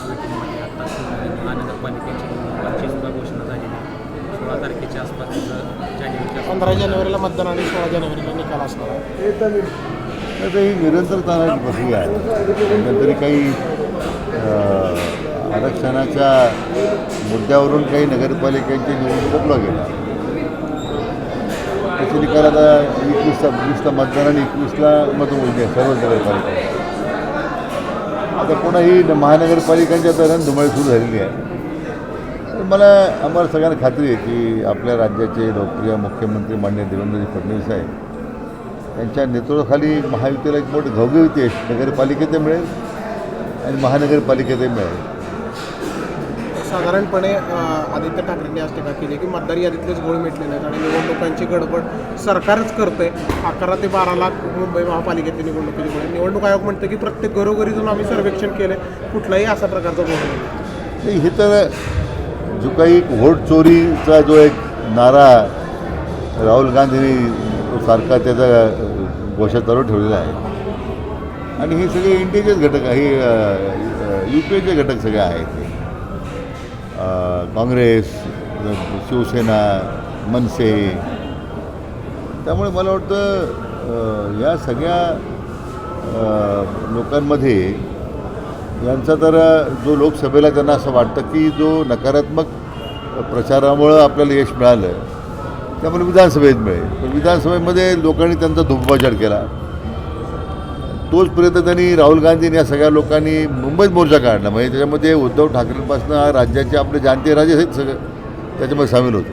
बैठकीमध्ये आता महानगरपालिकेची निवडणुकांची सुद्धा घोषणा झालेली आहे. 16 तारखेच्या आसपास जानेवारीच्या 15 जानेवारीला मतदान आणि 16 जानेवारीला निकाल असणार आहे. तर ही निरंतर चालणारी प्रक्रिया आहे. तरी काही आरक्षणाच्या मुद्द्यावरून काही नगरपालिकांची निवडणूक रोखला गेला. त्याचे निकाल आता 21ला मतदान आणि 21ला मतमोजणी आहे सर्व नगरपालिका. आता कोणाही महानगरपालिकांची आता रणधुमाळी सुरू झालेली आहे. तर आम्हाला सगळ्यांना खात्री आहे की आपल्या राज्याचे लोकप्रिय मुख्यमंत्री माननीय देवेंद्रजी फडणवीस साहेब यांच्या नेतृत्वाखाली महायुतीला एक मोठी घवघवीत यश नगरपालिकेतही मिळेल आणि महानगरपालिकेतही मिळेल. साधारणपणे आदित्य ठाकरेंनी आज टीका केली की मतदार यादीतलेच गोळ मिटले नाहीत आणि निवडणुकांची गडबड सरकारच करते. 11 ते 12 लाख मुंबई महापालिकेतली निवडणुकीची निवडणूक आयोग म्हणतं की प्रत्येक घरोघरी जाऊन आम्ही सर्वेक्षण केले, कुठलाही असा प्रकारचा गोळ नाही. हे तर जो काही व्होट चोरीचा जो एक नारा राहुल गांधींनी सारखा त्याचा घोषणा चालू ठेवलेला आहे आणि हे सगळे इंडियाचेच घटक आहे, UPAचे घटक सगळे आहेत. काँग्रेस, शिवसेना, मनसे. त्यामुळे मला वाटतं या सगळ्या लोकांमध्ये यांचा तर जो लोकसभेला त्यांना असं वाटतं की जो नकारात्मक प्रचारामुळं आपल्याला यश मिळालं त्यामुळे विधानसभेत मिळेल. पण विधानसभेमध्ये लोकांनी त्यांचा धुपबाजार केला. तोच प्रयत्न त्यांनी राहुल गांधींनी या सगळ्या लोकांनी मुंबईत मोर्चा काढला. म्हणजे त्याच्यामध्ये उद्धव ठाकरेंपासून राज्याचे आपले जाणते राजे आहेत सगळं त्याच्यामध्ये सामील होते.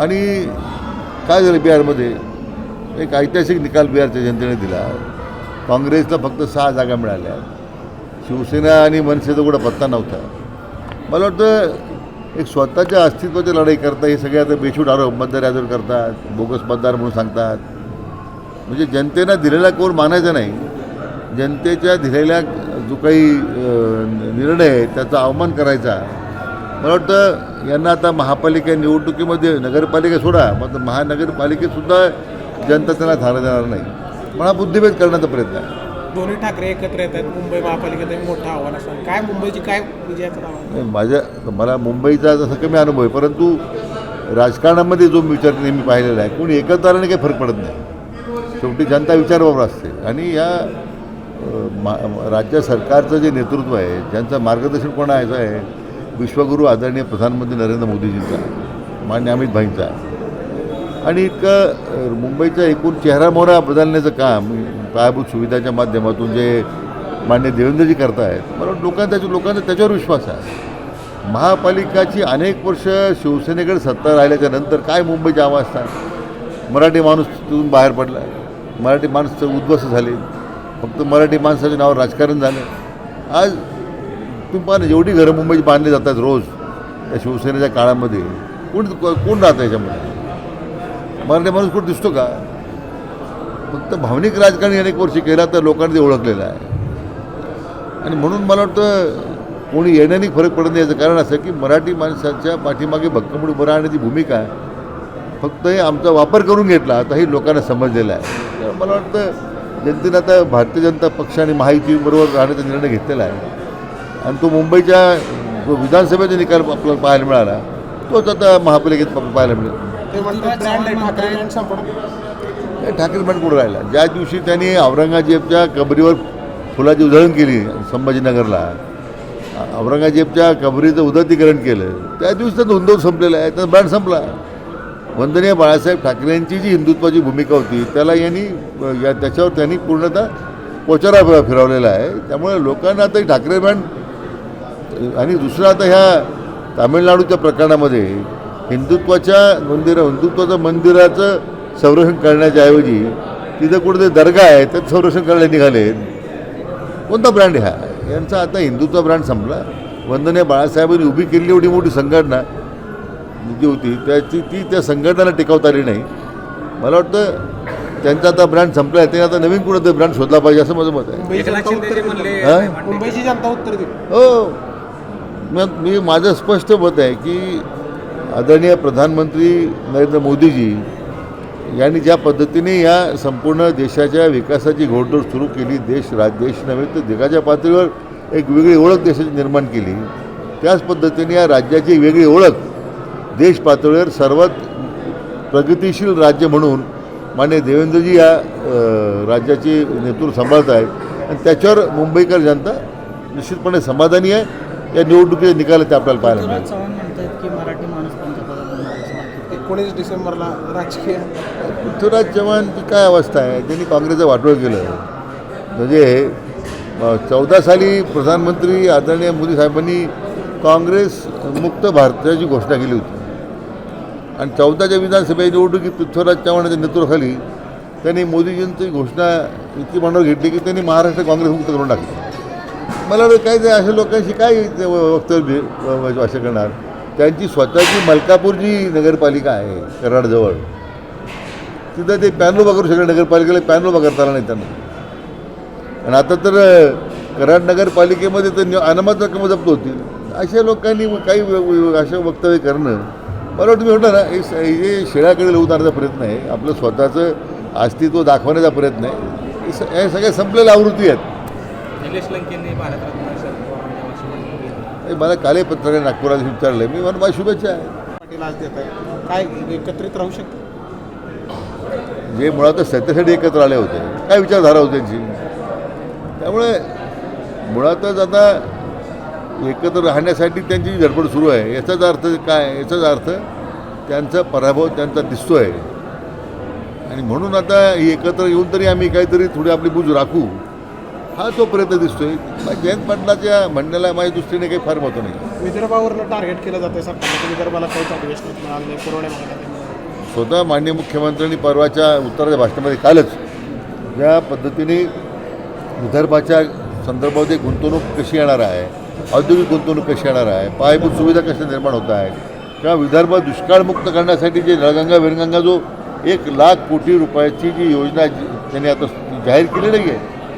आणि काय झालं बिहारमध्ये एक ऐतिहासिक निकाल बिहारच्या जनतेने दिला. काँग्रेसला फक्त 6 जागा मिळाल्या. शिवसेना आणि मनसेचा कुठं पत्ता नव्हता. मला वाटतं एक स्वतःच्या अस्तित्वाची लढाई करता हे सगळे आता बेछूट आरोप मतदार यादीवर करतात, बोगस मतदार म्हणून सांगतात. म्हणजे जनतेनं दिलेला कौल मानायचा नाही, जनतेच्या दिलेल्या जो काही निर्णय आहे त्याचा अवमान करायचा. मला वाटतं यांना आता महापालिका निवडणुकीमध्ये नगरपालिका सोडा मग महानगरपालिकेतसुद्धा जनता त्यांना थारा देणार नाही. मला बुद्धिभेद करण्याचा प्रयत्न आहे. दोन्ही ठाकरे एकत्र येत आहेत. मुंबई महापालिकेत एक मोठं आव्हान असणार. काय मुंबईची काय विजयाचं आव्हान? मला मुंबईचा जसा कमी अनुभव आहे, परंतु राजकारणामध्ये जो विचार नेहमी पाहिलेला आहे कोणी एकत्र आल्याने काही फरक पडत नाही. शेवटी जनता विचारावर असते आणि या राज्य सरकारचं जे नेतृत्व आहे ज्यांचं मार्गदर्शन कोणाचं आहे विश्वगुरू आदरणीय प्रधानमंत्री नरेंद्र मोदीजींचा, मान्य अमित भाईंचा. आणि इतकं मुंबईचा एकूण चेहरामोहरा बदलण्याचं काम पायाभूत सुविधाच्या माध्यमातून जे मान्य देवेंद्रजी करत आहेत मला लोकांचा त्याच्यावर विश्वास आहे. महापालिकाची अनेक वर्ष शिवसेनेकडे सत्ता राहिल्याच्या नंतर काय मुंबईची अवस्था, मराठी माणूस तिथून बाहेर पडला, मराठी माणसं उद्ध्वस्त झाले, फक्त मराठी माणसाच्या नावावर राजकारण झालं. आज तुम्ही पाहा ना जेवढी घरं मुंबईची बांधली जातात रोज त्या शिवसेनेच्या काळामध्ये कोण राहतं याच्यामध्ये? मराठी माणूस कुठं दिसतो का? फक्त भावनिक राजकारण अनेक वर्षी केला तर लोकांनी ते ओळखलेलं आहे. आणि म्हणून मला वाटतं कोणी येण्याने फरक पडत नाही. याचं कारण असं की मराठी माणसाच्या पाठीमागे भक्कम उभं राहण्याची भूमिका फक्त हे आमचा वापर करून घेतला आता हे लोकांना समजलेलं आहे. तर मला वाटतं जनतेनं आता भारतीय जनता पक्ष आणि महायुतीबरोबर राहण्याचा निर्णय घेतलेला आहे आणि तो मुंबईच्या जो विधानसभेचा निकाल आपल्याला पाहायला मिळाला तोच आता महापालिकेत पाहायला मिळेल. ते म्हणतात ठाकरे ब्रँड संपणार. ठाकरे ब्रँड कुठं राहिला? ज्या दिवशी त्यांनी औरंगजेबच्या कबरीवर फुलाची उधळण केली संभाजीनगरला, औरंगजेबच्या कबरीचं उदात्तीकरण केलं त्या दिवशी तर धुंदोर संपलेला आहे, तर ब्रँड संपला. वंदनीय बाळासाहेब ठाकरेंची जी हिंदुत्वाची भूमिका होती त्याला त्याच्यावर त्यांनी पूर्णतः पोचारा फिरवलेला आहे. त्यामुळे लोकांना आता ठाकरे ब्रँड आणि दुसरं आता ह्या तामिळनाडूच्या प्रकरणामध्ये हिंदुत्वाचं मंदिराचं संरक्षण करण्याच्या ऐवजी तिथं कुठेतरी दर्गा आहे त्यात संरक्षण करायला निघाले. कोणता ब्रँड हा? यांचा आता हिंदुत्व ब्रँड संपला. वंदनीय बाळासाहेबांनी उभी केलेली एवढी मोठी संघटना जी होती ती त्या संघटनेला टिकवता आली नाही. मला वाटतं त्यांचा आता ब्रँड संपला आहे, त्याने आता नवीन कुठं ब्रँड शोधला पाहिजे असं माझं मत आहे. मुंबईची जनता उत्तर देईल. हो, मी माझं स्पष्ट मत आहे की आदरणीय प्रधानमंत्री नरेंद्र मोदीजी यांनी ज्या पद्धतीने या संपूर्ण देशाच्या विकासाची घोडदौड सुरू केली, देश नव्हे तर जगाच्या पातळीवर एक वेगळी ओळख देशाची निर्माण केली, त्याच पद्धतीने या राज्याची वेगळी ओळख देश पातळीवर सर्वात प्रगतिशील राज्य म्हणून माननीय देवेंद्रजी या राज्याचे नेतृत्व सांभाळत आहेत आणि त्याच्यावर मुंबईकर जनता निश्चितपणे समाधानी आहे. या निवडणुकीचे निकाल ते आपल्याला पाहायला मिळेल. चव्हाण म्हणतात की मराठी माणूस पंतप्रधान होणार. 19 डिसेंबरला राजकीय पृथ्वीराज चव्हाणची काय अवस्था आहे, त्यांनी काँग्रेसचं वाटोळ केलं. म्हणजे 14 साली प्रधानमंत्री आदरणीय मोदी साहेबांनी काँग्रेस मुक्त भारताची घोषणा केली होती आणि 14च्या विधानसभेच्या निवडणुकीत पृथ्वीराज चव्हाणाच्या नेतृत्वाखाली त्यांनी मोदीजींची घोषणा इतकी मनावर घेतली की त्यांनी महाराष्ट्र काँग्रेस मुक्त करून टाकली. मला वाटतं काय ते अशा लोकांशी काय वक्तव्य भाषा करणार. त्यांची स्वतःची मलकापूर जी नगरपालिका आहे कराडजवळ, तिथं ते पॅनल उभा करू शकले, नगरपालिकेला पॅनल उभा करता आला नाही त्यांना. आणि आता तर कराड नगरपालिकेमध्ये तर अनामत रक्कम जप्त होतील. अशा लोकांनी काही अशा वक्तव्य करणं मला वाटतं मी म्हटलं ना, हे शेळ्याकडे लवू आणण्याचा प्रयत्न आहे, आपलं स्वतःचं अस्तित्व दाखवण्याचा प्रयत्न आहे. हे सगळ्या संपलेल्या आवृत्ती आहेत. निलेश लंकेंनी भारतरत्न शरद पवारांच्या भाषणात मला काले पत्रकार नागपुरात विचारलं, मी मला शुभेच्छा आहे. पाटील आज देत आहे, काय एकत्रित राहू शकतो? जे मुळातच सत्तेसाठी एकत्र आले होते, काय विचारधारा होती त्यांची, त्यामुळे मुळातच आता एकत्र राहण्यासाठी त्यांची जी धडपड सुरू आहे. याचाच अर्थ काय, याचाच अर्थ त्यांचा पराभव त्यांचा दिसतो आहे आणि म्हणून आता ही एकत्र येऊन तरी आम्ही काहीतरी थोडी आपली बूज राखू, हा तो प्रयत्न दिसतोय. जयंत पाटलाच्या म्हणण्याला माझ्या दृष्टीने काही फार महत्त्व नाही. विदर्भावरनं टार्गेट केलं जातं सरकारला, विदर्भाला काहीच अधिवेशनात मिळालं नाही, पुरवण्या मागण्यात. स्वतः माननीय मुख्यमंत्र्यांनी परवाच्या उत्तराच्या भाषणामध्ये कालच ज्या पद्धतीने विदर्भाच्या संदर्भात एक गुंतवणूक कशी येणार आहे, औद्योगिक गुंतवणूक कशी येणार आहे, पायाभूत सुविधा कशा निर्माण होत आहेत, किंवा विदर्भ दुष्काळमुक्त करण्यासाठी जे नळगंगा वेरगंगा जो 1,00,000 कोटी रुपयाची जी योजना त्यांनी आता जाहीर केलेली आहे,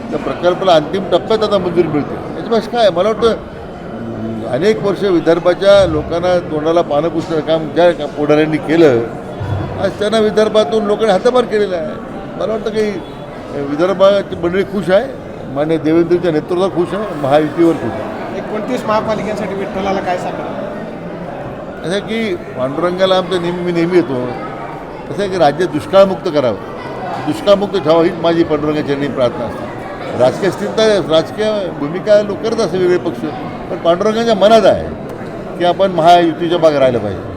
त्या प्रकल्पाला अंतिम टप्प्यात आता मंजुरी मिळते. याच्यापासून काय मला वाटतं अनेक वर्ष विदर्भाच्या लोकांना तोंडाला पानं पुसण्याचं काम ज्या पुढाऱ्यांनी केलं, आज त्यांना विदर्भातून लोकांनी हाताबार केलेला आहे. मला वाटतं की विदर्भाची मंडळी खुश आहे, माननीय देवेंद्रच्या नेतृत्वावर खुश आहे, महायुतीवर खुश आहे. 29 महापालिकांसाठी विठ्ठलाला काय सांगणार? असं की पांडुरंगाला आमचं मी नेहमी येतो, असं आहे की राज्य दुष्काळमुक्त करावं, दुष्काळमुक्त ठेवावं हीच माझी पांडुरंगाची नेहमी प्रार्थना असते. राजकीय स्थिरता, राजकीय भूमिका लोक करत असते वेगळे पक्ष, पण पांडुरंगाच्या मनात आहे की आपण महायुतीच्या भाग राहिलं पाहिजे.